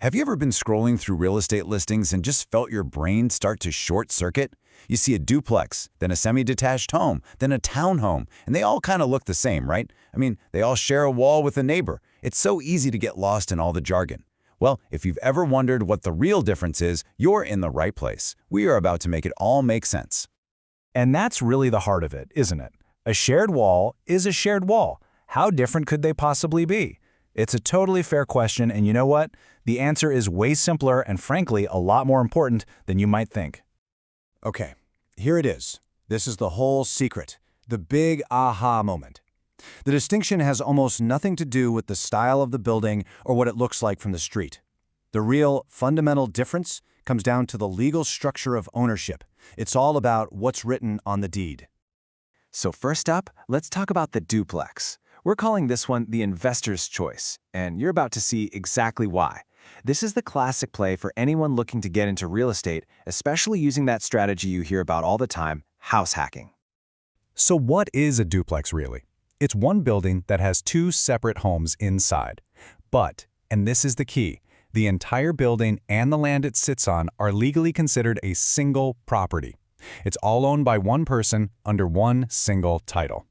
Have you ever been scrolling through real estate listings and just felt your brain start to short circuit? You see a duplex, then a semi-detached home, then a townhome, and they all kind of look the same, right? I mean, they all share a wall with a neighbor. It's so easy to get lost in all the jargon. Well, if you've ever wondered what the real difference is, you're in the right place. We are about to make it all make sense. And that's really the heart of it, isn't it? A shared wall is a shared wall. How different could they possibly be? It's a totally fair question, and you know what? The answer is way simpler and, frankly, a lot more important than you might think. Okay, here it is. This is the whole secret, the big aha moment. The distinction has almost nothing to do with the style of the building or what it looks like from the street. The real, fundamental difference comes down to the legal structure of ownership. It's all about what's written on the deed. So first up, let's talk about the duplex. We're calling this one the investor's choice, and you're about to see exactly why. This is the classic play for anyone looking to get into real estate, especially using that strategy you hear about all the time, house hacking. So what is a duplex really? It's one building that has two separate homes inside. But, and this is the key, the entire building and the land it sits on are legally considered a single property. It's all owned by one person under one single title.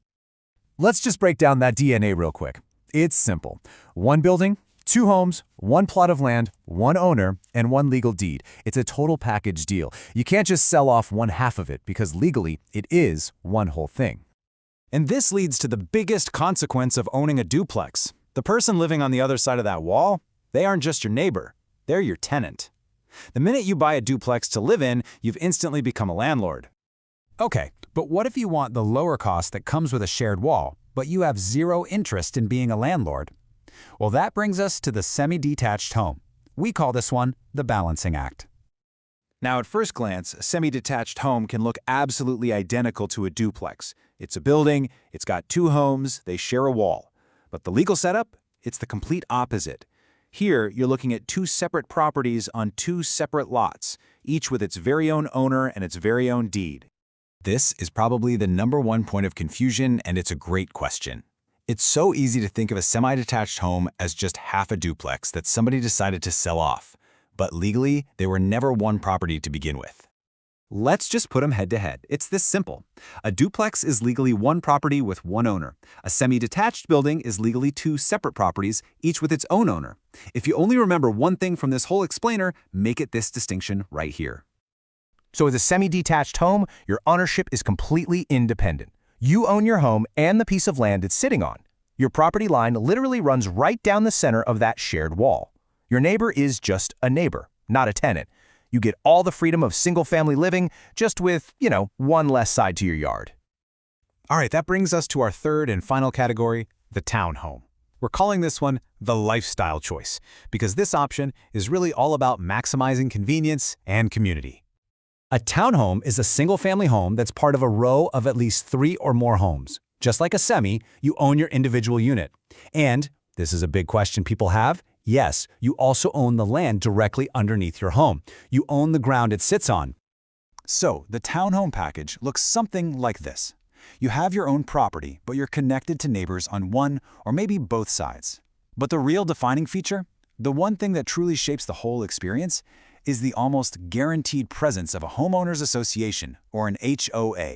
Let's just break down that DNA real quick. It's simple. One building, two homes, one plot of land, one owner, and one legal deed. It's a total package deal. You can't just sell off one half of it because legally it is one whole thing. And this leads to the biggest consequence of owning a duplex. The person living on the other side of that wall, they aren't just your neighbor, they're your tenant. The minute you buy a duplex to live in, you've instantly become a landlord. Okay, but what if you want the lower cost that comes with a shared wall, but you have zero interest in being a landlord? Well, that brings us to the semi-detached home. We call this one the balancing act. Now, at first glance, a semi-detached home can look absolutely identical to a duplex. It's a building, it's got two homes, they share a wall. But the legal setup? It's the complete opposite. Here, you're looking at two separate properties on two separate lots, each with its very own owner and its very own deed. This is probably the #1 point of confusion, and it's a great question. It's so easy to think of a semi-detached home as just half a duplex that somebody decided to sell off. But legally, they were never one property to begin with. Let's just put them head to head. It's this simple. A duplex is legally one property with one owner. A semi-detached building is legally two separate properties, each with its own owner. If you only remember one thing from this whole explainer, make it this distinction right here. So as a semi-detached home, your ownership is completely independent. You own your home and the piece of land it's sitting on. Your property line literally runs right down the center of that shared wall. Your neighbor is just a neighbor, not a tenant. You get all the freedom of single-family living, just with, one less side to your yard. All right, that brings us to our third and final category, the townhome. We're calling this one the lifestyle choice, because this option is really all about maximizing convenience and community. A townhome is a single-family home that's part of a row of at least 3 or more homes. Just like a semi, you own your individual unit. And, this is a big question people have, yes, you also own the land directly underneath your home. You own the ground it sits on. So, the townhome package looks something like this. You have your own property, but you're connected to neighbors on one or maybe both sides. But the real defining feature, the one thing that truly shapes the whole experience, is the almost guaranteed presence of a homeowners association, or an HOA.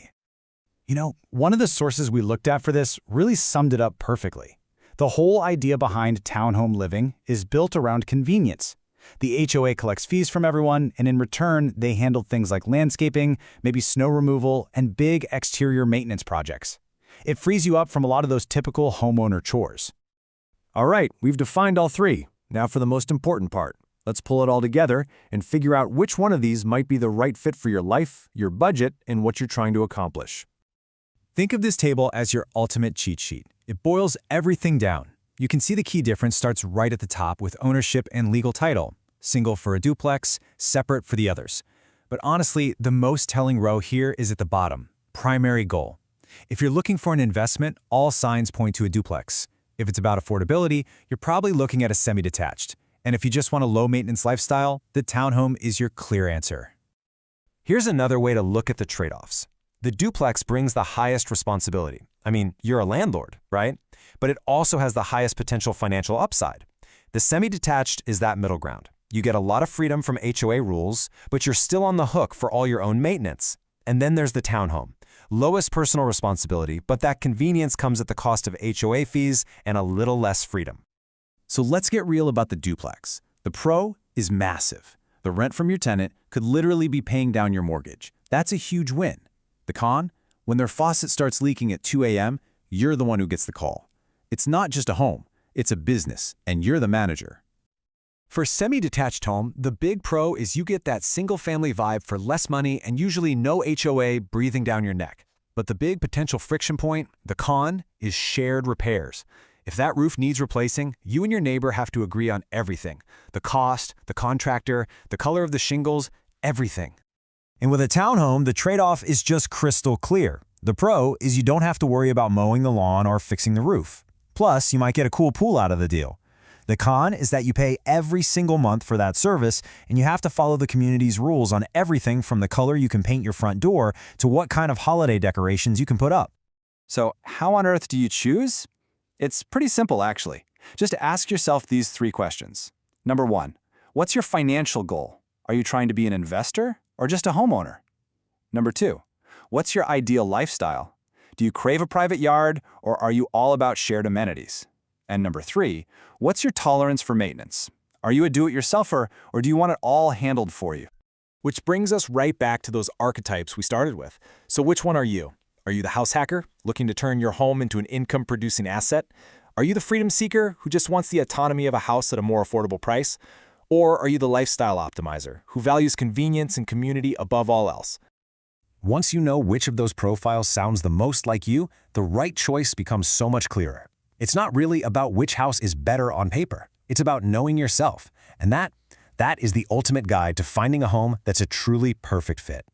One of the sources we looked at for this really summed it up perfectly. The whole idea behind townhome living is built around convenience. The HOA collects fees from everyone, and in return, they handle things like landscaping, maybe snow removal, and big exterior maintenance projects. It frees you up from a lot of those typical homeowner chores. All right, we've defined all three. Now for the most important part. Let's pull it all together and figure out which one of these might be the right fit for your life, your budget, and what you're trying to accomplish. Think of this table as your ultimate cheat sheet. It boils everything down. You can see the key difference starts right at the top with ownership and legal title. Single for a duplex, separate for the others. But honestly, the most telling row here is at the bottom, primary goal. If you're looking for an investment, all signs point to a duplex. If it's about affordability, you're probably looking at a semi-detached. And if you just want a low-maintenance lifestyle, the townhome is your clear answer. Here's another way to look at the trade-offs. The duplex brings the highest responsibility. I mean, you're a landlord, right? But it also has the highest potential financial upside. The semi-detached is that middle ground. You get a lot of freedom from HOA rules, but you're still on the hook for all your own maintenance. And then there's the townhome. Lowest personal responsibility, but that convenience comes at the cost of HOA fees and a little less freedom. So let's get real about the duplex. The pro is massive. The rent from your tenant could literally be paying down your mortgage. That's a huge win. The con? When their faucet starts leaking at 2 a.m., you're the one who gets the call. It's not just a home, it's a business, and you're the manager. For semi-detached home, the big pro is you get that single-family vibe for less money and usually no HOA breathing down your neck. But the big potential friction point, the con, is shared repairs. If that roof needs replacing, you and your neighbor have to agree on everything. The cost, the contractor, the color of the shingles, everything. And with a townhome, the trade-off is just crystal clear. The pro is you don't have to worry about mowing the lawn or fixing the roof. Plus, you might get a cool pool out of the deal. The con is that you pay every single month for that service, and you have to follow the community's rules on everything from the color you can paint your front door to what kind of holiday decorations you can put up. So how on earth do you choose? It's pretty simple, actually. Just ask yourself these 3 questions. Number 1, what's your financial goal? Are you trying to be an investor or just a homeowner? Number 2, what's your ideal lifestyle? Do you crave a private yard or are you all about shared amenities? And number 3, what's your tolerance for maintenance? Are you a do-it-yourselfer or do you want it all handled for you? Which brings us right back to those archetypes we started with. So which one are you? Are you the house hacker, looking to turn your home into an income-producing asset? Are you the freedom seeker who just wants the autonomy of a house at a more affordable price? Or are you the lifestyle optimizer who values convenience and community above all else? Once you know which of those profiles sounds the most like you, the right choice becomes so much clearer. It's not really about which house is better on paper. It's about knowing yourself. And that is the ultimate guide to finding a home that's a truly perfect fit.